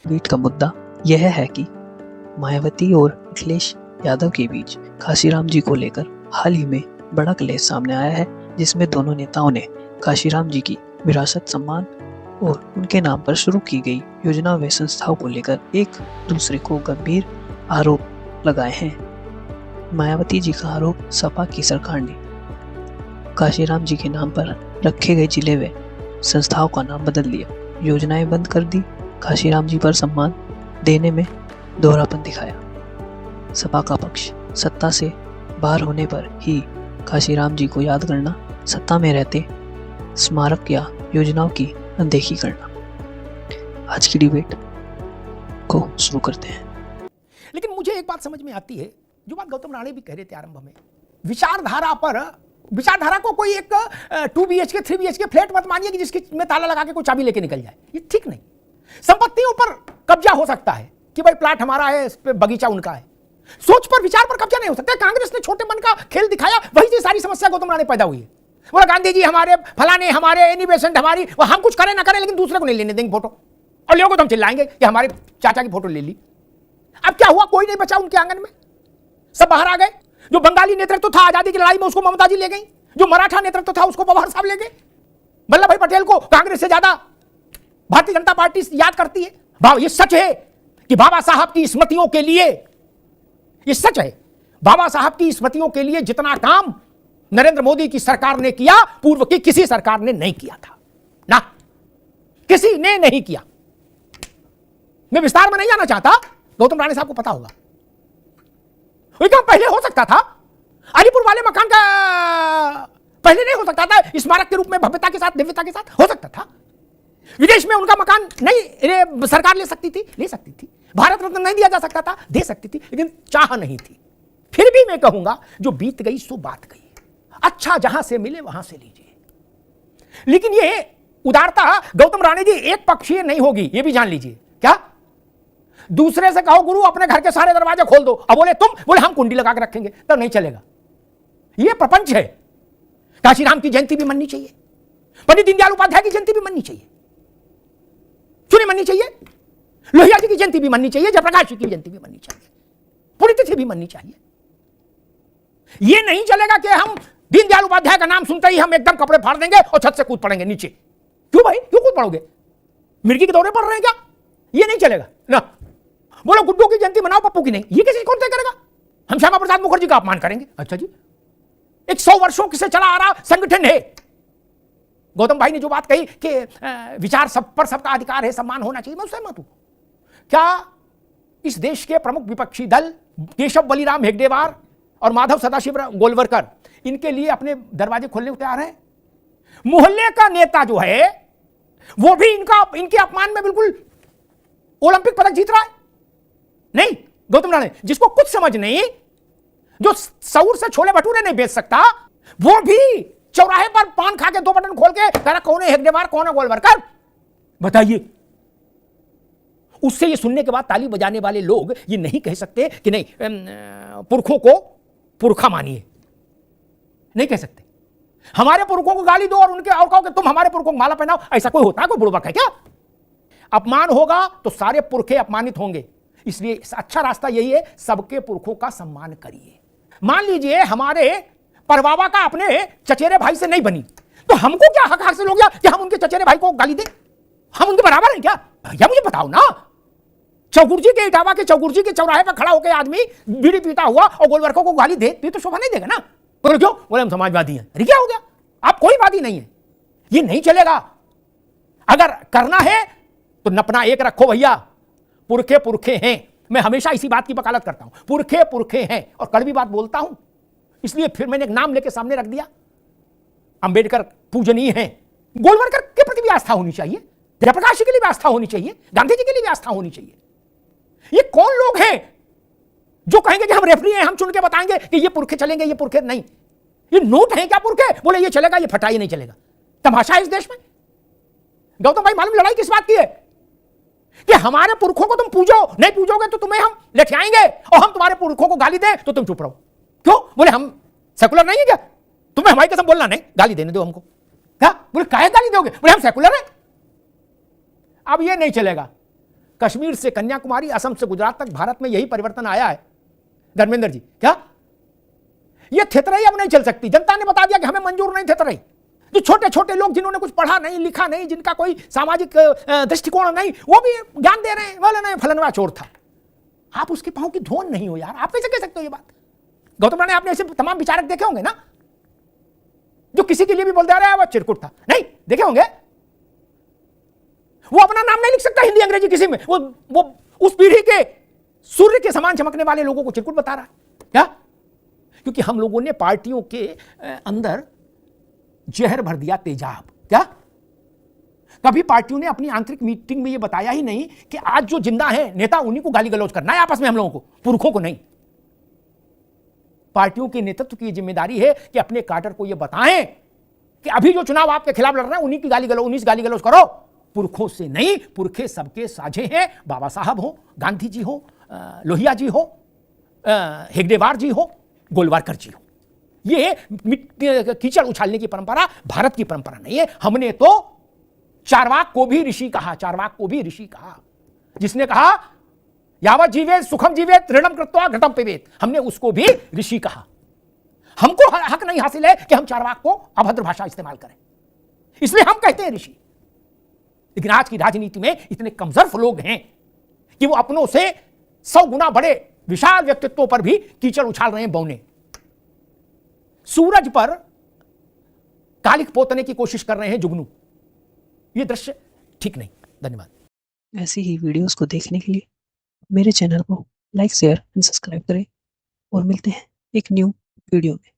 Tweet का मुद्दा यह है कि मायावती और अखिलेश यादव के बीच काशीराम जी को लेकर हाल ही में बड़ा क्लेश सामने आया है, जिसमें दोनों नेताओं ने काशीराम जी की विरासत, सम्मान और उनके नाम पर शुरू की गई योजनाओं व संस्थाओं को लेकर एक दूसरे को गंभीर आरोप लगाए हैं। मायावती जी का आरोप, सपा की सरकार ने काशीराम जी के नाम पर रखे गए जिले व संस्थाओं का नाम बदल दिया, योजनाएं बंद कर दी, काशीराम जी पर सम्मान देने में दोहरापन दिखाया। सपा का पक्ष, सत्ता से बाहर होने पर ही काशीराम जी को याद करना, सत्ता में रहते स्मारक या योजनाओं की अनदेखी करना। आज की डिबेट को शुरू करते हैं। लेकिन मुझे एक बात समझ में आती है, जो बात गौतम राणे भी कह रहे थे आरंभ में, विचारधारा को कोई एक 2 BHK 3 BHK फ्लैट मत मानिए कि जिसके में ताला लगा के कोई चाबी लेके निकल जाए। ये ठीक नहीं। संपत्तियों पर कब्जा हो सकता है कि भाई प्लाट हमारा है, इस पे बगीचा उनका है। सोच पर, विचार पर कब्जा नहीं हो सकता। कांग्रेस ने छोटे मन का खेल दिखाया, वही से सारी समस्या गौतम राणे पैदा हुई है। बोला गांधी जी हमारे, फलाने हमारे, एनी बेसेंट हमारी, वो हम कुछ करें ना करें लेकिन दूसरे को नहीं लेने देंगे फोटो, और लोगों को तो हम चिल्लाएंगे कि हमारे चाचा की फोटो ले ली। अब क्या हुआ? कोई नहीं बचा उनके आंगन में, सब बाहर आ गए। जो बंगाली नेतृत्व था आजादी की लड़ाई में, उसको ममता जी ले गई। जो मराठा नेतृत्व था उसको पवार साहब ले गए। वल्लभ भाई पटेल को कांग्रेस से ज्यादा भारतीय जनता पार्टी याद करती है। ये सच है कि बाबा साहब की स्मृतियों के लिए, ये सच है, बाबा साहब की स्मृतियों के लिए जितना काम नरेंद्र मोदी की सरकार ने किया, पूर्व की किसी सरकार ने नहीं किया था ना, किसी ने नहीं किया। मैं विस्तार में नहीं जाना चाहता, गौतम राणे साहब को पता होगा। काम पहले हो सकता था, अलीपुर वाले मकान का पहले नहीं हो सकता था, स्मारक के रूप में भव्यता के साथ, दिव्यता के साथ हो सकता था। विदेश में उनका मकान नहीं सरकार ले सकती थी। भारत रत्न नहीं दिया जा सकता था, दे सकती थी, लेकिन चाह नहीं थी। फिर भी मैं कहूंगा, जो बीत गई सो बात गई। अच्छा जहां से मिले वहां से लीजिए। लेकिन ये उदारता गौतम राणे जी एक पक्षीय नहीं होगी, ये भी जान लीजिए। क्या दूसरे से कहो गुरु अपने घर के सारे दरवाजे खोल दो, अब बोले हम कुंडी लगा के रखेंगे, तब नहीं चलेगा। यह प्रपंच है। काशीराम की जयंती भी मननी चाहिए, पंडित दीनदयाल उपाध्याय की जयंती भी मननी चाहिए, क्यों मननी चाहिए? लोहिया जी की जयंती भी मननी चाहिए, जयप्रकाश जी की जयंती भी मननी चाहिए, पुण्यतिथि भी मननी चाहिए। यह नहीं चलेगा कि हम दीनदयाल उपाध्याय का नाम सुनते ही हम एकदम कपड़े फाड़ देंगे और छत से कूद पड़ेंगे नीचे। क्यों भाई, क्यों कूद पड़ोगे? मिर्गी के दौरे पड़ रहे हैं क्या? यह नहीं चलेगा ना। बोलो गुड्डू की जयंती मनाओ, पप्पू की नहीं, ये किसी कौन तय करेगा? हम श्यामा प्रसाद मुखर्जी का अपमान करेंगे? अच्छा जी, 100 वर्षों से चला आ रहा संगठन है। गौतम भाई ने जो बात कही कि विचार सब पर सबका अधिकार है, सम्मान होना चाहिए, मैं सहमत हूं। क्या इस देश के प्रमुख विपक्षी दल केशव बलिराम हेगडेवार और माधव सदाशिव गोलवरकर इनके लिए अपने दरवाजे खोलने को तैयार हैं? मोहल्ले का नेता जो है वो भी इनके अपमान में बिल्कुल ओलंपिक पदक जीत रहा है। नहीं, गौतम राणे जिसको कुछ समझ नहीं, जो सऊर से छोले भटूरे नहीं बेच सकता, वो भी चौराहे पर पान खा के 2 बटन खोल के कह रहा कौन है हेगडेवार, कौन है गोलवरकर, बताइए। उससे ये सुनने के बाद ताली बजाने वाले लोग ये नहीं कह सकते कि नहीं पुरखों को पुरखा मानिए, नहीं कह सकते। हमारे पुरखों को गाली दो और कहो कि तुम हमारे पुरखों को माला पहनाओ, ऐसा कोई होता है? कोई बुड़बक है क्या? अपमान होगा तो सारे पुरखे अपमानित होंगे। इसलिए अच्छा रास्ता यही है, सबके पुरखों का सम्मान करिए। मान लीजिए हमारे परवावा का अपने चचेरे भाई से नहीं बनी, तो हमको क्या हक हासिल हो गया कि हम उनके चचेरे भाई को गाली दें? हम उनके बराबर हैं क्या? भैया मुझे बताओ ना। चौगुरजी के इटावा के चौगुरजी के चौराहे पर खड़ा होकर आदमी बीड़ी पीता हुआ और गोलवर्कों को गाली दे, तो शोभा नहीं देगा ना। बोले क्यों? बोले हम समाजवादी हैं। अरे क्या हो गया? आप कोई वादी नहीं है, ये नहीं चलेगा। अगर करना है तो नपना एक रखो भैया, पुरखे पुरखे हैं। मैं हमेशा इसी बात की वकालत करता हूं, पुरखे पुरखे हैं। और कड़वी बात बोलता हूं, इसलिए फिर मैंने एक नाम लेके सामने रख दिया। अंबेडकर पूजनीय हैं, गोलवरकर के प्रति भी आस्था होनी चाहिए, जयप्रकाश जी के लिए भी आस्था होनी चाहिए, गांधी जी के लिए भी आस्था होनी चाहिए। ये कौन लोग हैं जो कहेंगे कि हम रेफरी हैं, हम चुन के बताएंगे कि ये पुरखे चलेंगे, ये पुरखे नहीं? ये नोट हैं क्या पुरखे? बोले ये चलेगा, ये फटाई नहीं चलेगा। तमाशा है इस देश में। गौतम भाई मालूम लड़ाई किस बात की है कि हमारे पुरखों को तुम पूजो, नहीं पूजोगे तो तुम्हें हम लेके आएंगे, और हम तुम्हारे पुरखों को गाली दें तो तुम चुप रहो। क्यों? बोले हम सेकुलर नहीं है क्या? तुम्हें हमारी कसम बोलना नहीं, गाली देने दो हमको। क्या? बोले काहे गाली दोगे? बोले हम सेकुलर हैं। अब ये नहीं चलेगा। कश्मीर से कन्याकुमारी, असम से गुजरात तक भारत में यही परिवर्तन आया है धर्मेंद्र जी। क्या ये थेतराई अब नहीं चल सकती? जनता ने बता दिया कि हमें मंजूर नहीं थेतराई। जो छोटे छोटे लोग जिन्होंने कुछ पढ़ा नहीं, लिखा नहीं, जिनका कोई सामाजिक दृष्टिकोण नहीं, वो भी ज्ञान दे रहे हैं, बोले नहीं फलनवा चोर था। आप उसके पांव की धोन नहीं हो यार, आप कैसे कह सकते हो ये बात? गौतम राणे, आपने ऐसे तमाम विचारक देखे होंगे ना, जो किसी के लिए भी बोल दे रहा है वो चिरकुट था, नहीं देखे होंगे? वो अपना नाम नहीं लिख सकता हिंदी अंग्रेजी किसी में, वो उस पीढ़ी के सूर्य के समान चमकने वाले लोगों को चिरकुट बता रहा है। क्या? क्योंकि हम लोगों ने पार्टियों के अंदर जहर भर दिया, तेजाब। क्या? कभी पार्टियों ने अपनी आंतरिक मीटिंग में यह बताया ही नहीं कि आज जो जिंदा है नेता, उन्हीं को गाली गलौज करना है आपस में हम लोगों को, पुरखों को नहीं। पार्टियों के नेतृत्व की जिम्मेदारी है कि अपने काडर को यह बताएं कि अभी जो चुनाव आपके खिलाफ लड़ रहे हैं उन्हीं की गाली गलौज करो, पुरखों से नहीं। पुरखे सबके साझे हैं, बाबा साहब हो, गांधी जी हो, लोहिया जी हो, हेगडेवार जी हो, गोलवारकर जी हो। ये कीचड़ उछालने की परंपरा भारत की परंपरा नहीं है। हमने तो चारवाक को भी ऋषि कहा, चारवाक को भी ऋषि कहा, जिसने कहा यावत जीवेत सुखम जीवेत ऋणम कृत्वा घटम पिबेत, हमने उसको भी ऋषि कहा। हमको हक नहीं हासिल है कि हम चारवाक को अभद्र भाषा इस्तेमाल करें, इसलिए हम कहते हैं ऋषि। लेकिन आज की राजनीति में इतने कमजोर लोग हैं कि वो अपनों से 100 गुना बड़े विशाल व्यक्तित्वों पर भी कीचड़ उछाल रहे हैं, बौने। सूरज पर कालिक पोतने की कोशिश कर रहे हैं जुगनू। यह दृश्य ठीक नहीं। धन्यवाद। ऐसी ही वीडियोस को देखने के लिए मेरे चैनल को लाइक, शेयर एंड सब्सक्राइब करें और मिलते हैं एक न्यू वीडियो में।